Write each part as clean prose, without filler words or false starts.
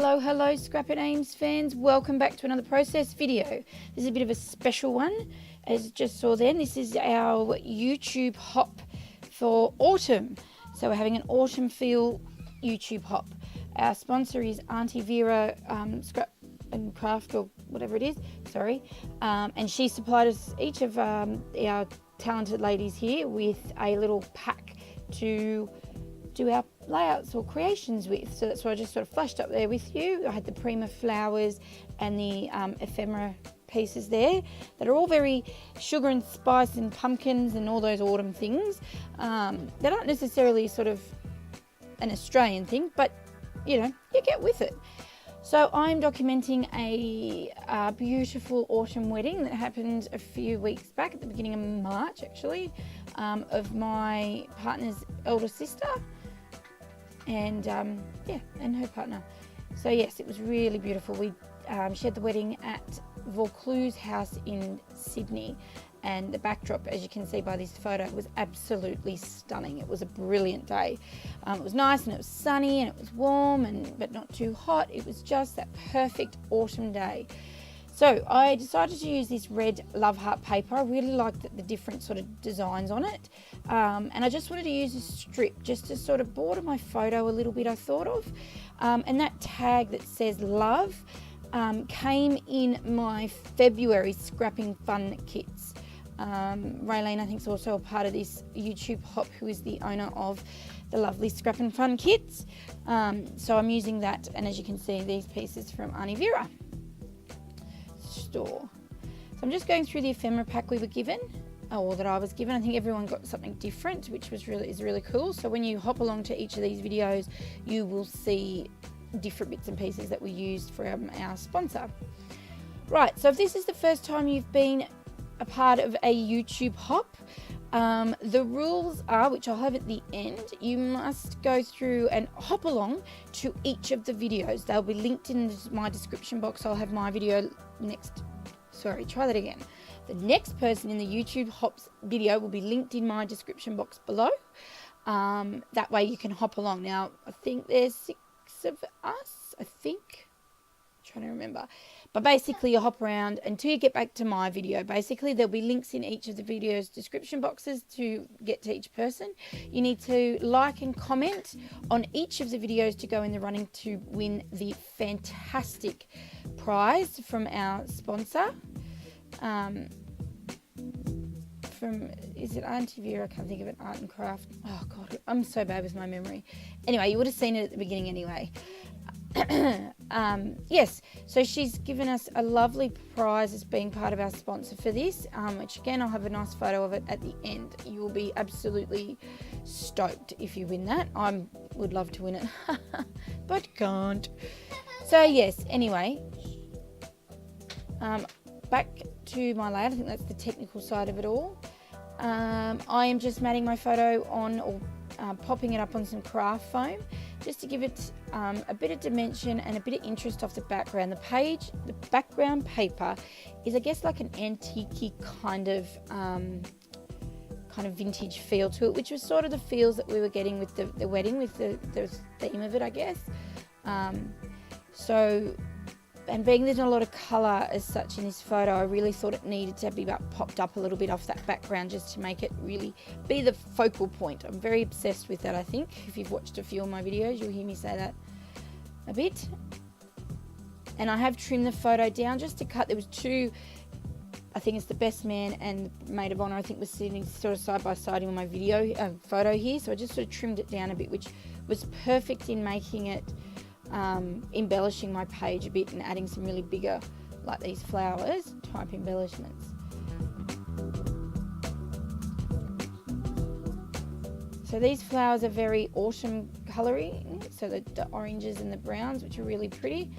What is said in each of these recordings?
Hello Scrap and Ames fans, welcome back to another process video. This is a bit of a special one, as you just saw then. This is our YouTube hop for autumn, so we're having an autumn feel YouTube hop. Our sponsor is Aunty Vera Scrap and Craft, or whatever it is, sorry, and she supplied us, each of our talented ladies here, with a little pack to do our layouts or creations with. So that's what I just sort of flashed up there with you. I had the Prima flowers and the ephemera pieces there that are all very sugar and spice and pumpkins and all those autumn things. They're not necessarily sort of an Australian thing, but you know, you get with it. So I'm documenting a beautiful autumn wedding that happened a few weeks back at the beginning of March, actually, of my partner's elder sister. And yeah, and her partner. So yes, it was really beautiful. We she had the wedding at Vaucluse House in Sydney, and the backdrop, as you can see by this photo, was absolutely stunning. It was a brilliant day. It was nice and it was sunny and it was warm, but not too hot. It was just that perfect autumn day. So I decided to use this red love heart paper. I really liked the different sort of designs on it. And I just wanted to use a strip just to sort of border my photo a little bit, I thought of. And that tag that says love came in my February Scrapping Fun kits. Raelene, I think, is also a part of this YouTube hop, who is the owner of the lovely Scrap and Fun kits. So I'm using that, and as you can see, these pieces from Aunty Vera store. So I'm just going through the ephemera pack we were given, or that I was given. I think everyone got something different, which was really cool. So when you hop along to each of these videos, you will see different bits and pieces that we used from our sponsor. Right, so if this is the first time you've been a part of a YouTube hop, the rules are, which I'll have at the end, you must go through and hop along to each of the videos. They'll be linked in my description box. I'll have my video next. Sorry, try that again. The next person in the YouTube hops video will be linked in my description box below. That way you can hop along. Now, I think there's 6 of us, I think. I'm trying to remember. But basically you hop around until you get back to my video. Basically there'll be links in each of the videos description boxes to get to each person. You need to like and comment on each of the videos to go in the running to win the fantastic prize from our sponsor. Is it Aunty Vera? I can't think of it. Art and Craft. Oh God, I'm so bad with my memory. Anyway, you would have seen it at the beginning anyway. Yes, so she's given us a lovely prize as being part of our sponsor for this, which again, I'll have a nice photo of it at the end. You will be absolutely stoked if you win that. I would love to win it, but can't. So yes, anyway, back to my layout. I think that's the technical side of it all. I am just matting my photo on, or popping it up on some craft foam, just to give it a bit of dimension and a bit of interest off the background. The background paper is, I guess, like an antique kind of vintage feel to it, which was sort of the feels that we were getting with the wedding, with the theme of it, I guess. And being there's not a lot of colour as such in this photo, I really thought it needed to be popped up a little bit off that background, just to make it really be the focal point. I'm very obsessed with that, I think. If you've watched a few of my videos, you'll hear me say that a bit. And I have trimmed the photo down just to cut. There was 2, I think it's the best man and maid of honour, I think, was sitting sort of side by side in my video photo here. So I just sort of trimmed it down a bit, which was perfect in making it embellishing my page a bit and adding some really bigger, like these flowers type embellishments. So these flowers are very autumn colouring, so the oranges and the browns, which are really pretty.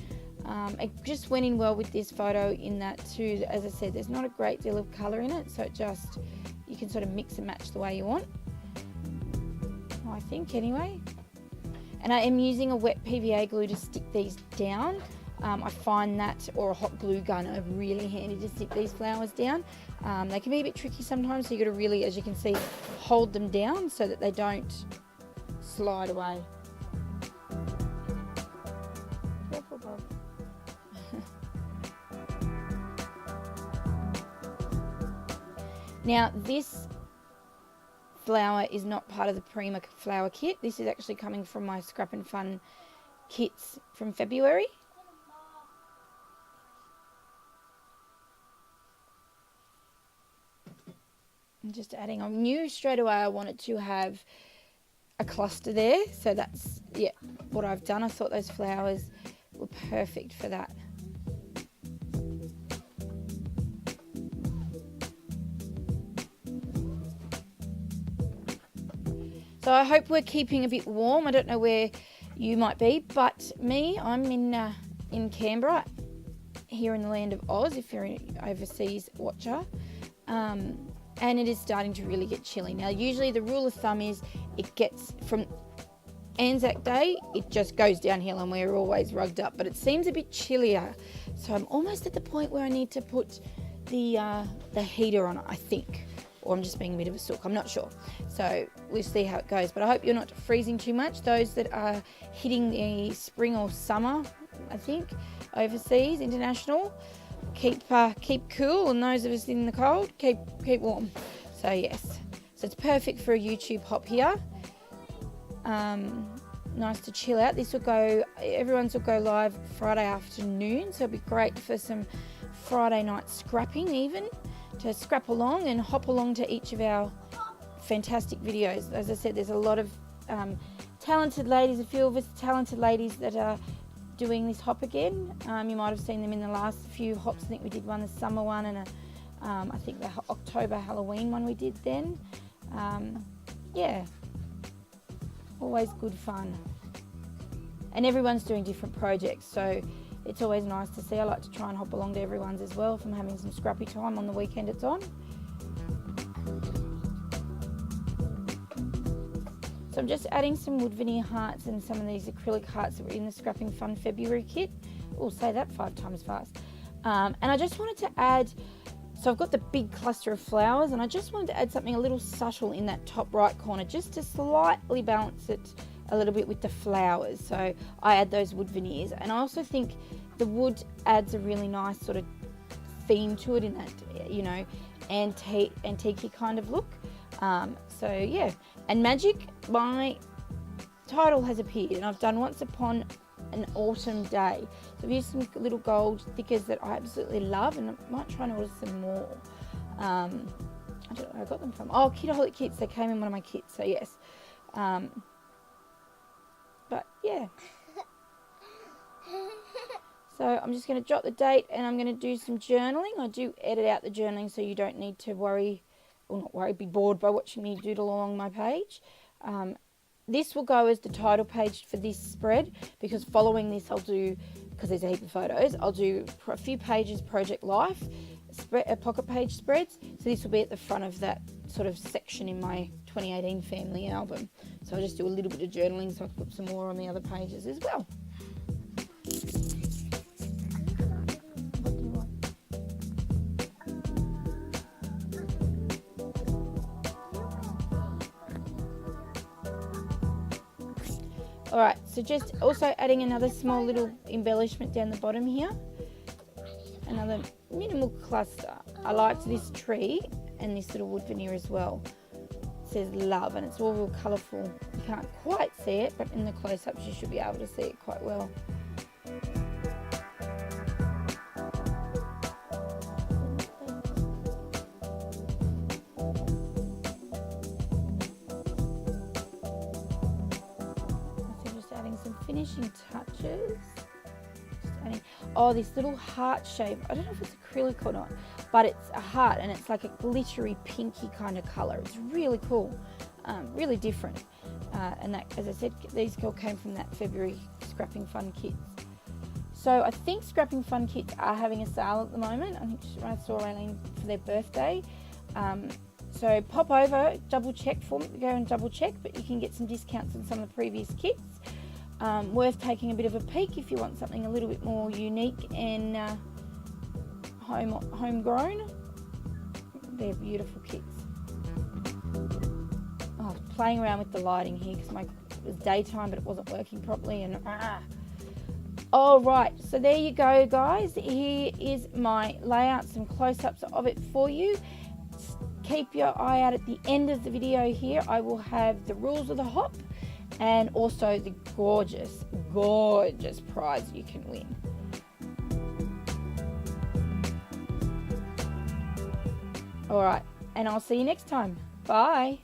It just went in well with this photo in that too, as I said, there's not a great deal of colour in it, so it just, you can sort of mix and match the way you want, I think, anyway. And I am using a wet PVA glue to stick these down. I find that, or a hot glue gun, are really handy to stick these flowers down. They can be a bit tricky sometimes, so you've got to really, as you can see, hold them down so that they don't slide away. Careful, Now this flower is not part of the Prima flower kit. This is actually coming from my Scrap and Fun kits from February. I'm just adding, I knew straight away I wanted to have a cluster there, so that's, yeah, what I've done. I thought those flowers were perfect for that. So I hope we're keeping a bit warm. I don't know where you might be, but me, I'm in Canberra, here in the land of Oz, if you're an overseas watcher. And it is starting to really get chilly. Now, usually the rule of thumb is it gets from Anzac Day, it just goes downhill and we're always rugged up. But it seems a bit chillier. So I'm almost at the point where I need to put the heater on, I think. Or I'm just being a bit of a sook, I'm not sure. So we'll see how it goes. But I hope you're not freezing too much. Those that are hitting the spring or summer, I think, overseas, international, keep cool, and those of us in the cold, keep warm. So yes, so it's perfect for a YouTube hop here. Nice to chill out. Everyone's will go live Friday afternoon, so it'll be great for some Friday night scrapping, even to scrap along and hop along to each of our fantastic videos. As I said, there's a lot of talented ladies, a few of us talented ladies that are doing this hop again. You might have seen them in the last few hops. I think we did one, the summer one, and I think the October Halloween one we did then. Yeah, always good fun. And everyone's doing different projects, so it's always nice to see. I like to try and hop along to everyone's as well if I'm having some scrappy time on the weekend it's on. So I'm just adding some wood veneer hearts and some of these acrylic hearts that were in the Scrapping Fun February kit. We'll say that 5 times fast. And I just wanted to add, so I've got the big cluster of flowers, and I just wanted to add something a little subtle in that top right corner, just to slightly balance it a little bit with the flowers. So I add those wood veneers, and I also think the wood adds a really nice sort of theme to it in that, you know, antique kind of look. So yeah, and Magic, my title has appeared, and I've done Once Upon an Autumn Day. So I've used some little gold stickers that I absolutely love, and I might try and order some more. I don't know where I got them from. Oh, Kidaholic Kits, they came in one of my kits, so yes. But yeah. So I'm just going to jot the date, and I'm going to do some journaling. I do edit out the journaling, so you don't need to worry, or not worry, be bored by watching me doodle along my page. This will go as the title page for this spread, because following this I'll do, because there's a heap of photos, I'll do a few pages Project Life, pocket page spreads. So this will be at the front of that sort of section in my 2018 family album. So I'll just do a little bit of journaling so I can put some more on the other pages as well. Alright, so just also adding another small little embellishment down the bottom here. Another minimal cluster. I liked this tree and this little wood veneer as well. It says love, and it's all real colourful. You can't quite see it, but in the close-ups you should be able to see it quite well. Finishing touches. Just adding, oh, this little heart shape. I don't know if it's acrylic or not, but it's a heart, and it's like a glittery pinky kind of colour. It's really cool, really different. And that, as I said, these all came from that February Scrapping Fun kits. So I think Scrapping Fun kits are having a sale at the moment. I think I saw Raelene for their birthday. So pop over, double check for me, go and double check, but you can get some discounts on some of the previous kits. Worth taking a bit of a peek if you want something a little bit more unique and homegrown. They're beautiful kits. Oh, playing around with the lighting here because it was daytime but it wasn't working properly, and all right, so there you go, guys. Here is my layout, some close-ups of it for you. keep your eye out at the end of the video here. I will have the rules of the hop and also the gorgeous, gorgeous prize you can win. Alright, and I'll see you next time. Bye.